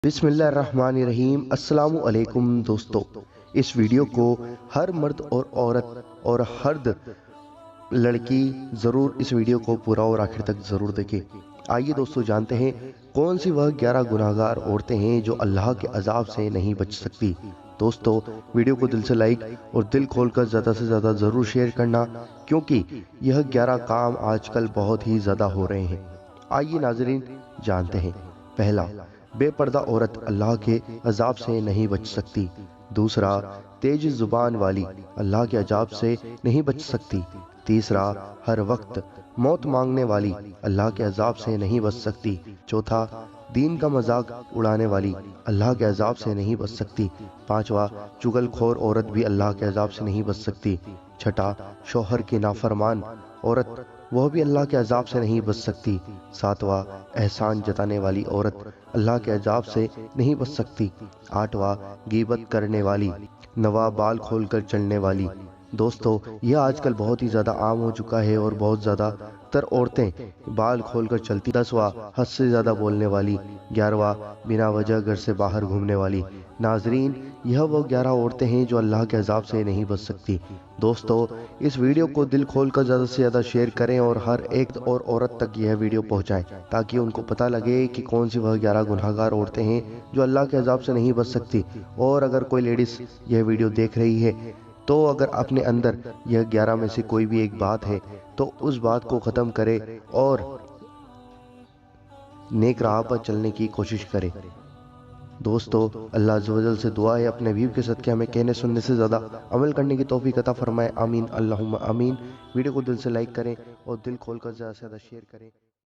बिस्मिल्लाहिर्रहमानिर्रहीम। अस्सलामु अलैकुम दोस्तों, इस वीडियो को हर मर्द और औरत और हर लड़की ज़रूर इस वीडियो को पूरा और आखिर तक ज़रूर देखें। आइए दोस्तों जानते हैं कौन सी वह 11 गुनाहगार औरतें हैं जो अल्लाह के अजाब से नहीं बच सकती। दोस्तों वीडियो को दिल से लाइक और दिल खोलकर ज़्यादा से ज़्यादा ज़रूर शेयर करना, क्योंकि यह 11 काम आजकल बहुत ही ज़्यादा हो रहे हैं। आइए नाज़रीन जानते हैं। पहला, बेपर्दा औरत अल्लाह के अजाब से नहीं बच सकती। दूसरा, तेज जुबान वाली अल्लाह के अजाब से नहीं बच सकती। तीसरा, हर वक्त मौत मांगने वाली अल्लाह के अजाब से नहीं बच सकती। चौथा, दीन का मजाक उड़ाने वाली अल्लाह के अजाब से नहीं बच सकती। पांचवा, चुगलखोर औरत भी अल्लाह के अजाब से नहीं बच सकती। छठा, शौहर की नाफरमान औरत, वह भी अल्लाह के अजाब से नहीं बच सकती। सातवां, एहसान जताने वाली औरत अल्लाह के अजाब से नहीं बच सकती। आठवां, गीबत करने वाली। नवां, बाल खोलकर चलने वाली। दोस्तों यह आजकल बहुत ही ज़्यादा आम हो चुका है और बहुत ज़्यादा तर औरतें बाल खोलकर चलती। 10वां, हद से ज़्यादा बोलने वाली। 11वां, बिना वजह घर से बाहर घूमने वाली। नाजरीन, यह वो 11 औरतें हैं जो अल्लाह के अजाब से नहीं बच सकती। दोस्तों इस वीडियो को दिल खोलकर ज़्यादा से ज़्यादा शेयर करें और हर एक और औरत तक यह वीडियो पहुंचाएं, ताकि उनको पता लगे कि कौन सी वह 11 गुनहगार औरतें हैं जो अल्लाह के अजाब से नहीं बच सकती। और अगर कोई लेडीज़ यह वीडियो देख रही है तो अगर अपने अंदर यह 11 में से कोई भी एक बात है तो उस बात को ख़त्म करे और नेक राह पर चलने की कोशिश करे। दोस्तों अल्लाह अज़्ज़ व जल से दुआ है अपने हबीब के सदक़े हमें कहने सुनने से ज़्यादा अमल करने की तौफीक अता फरमाए। आमीन अल्लाहुम्मा आमीन। वीडियो को दिल से लाइक करें और दिल खोलकर ज़्यादा से ज़्यादा शेयर करें।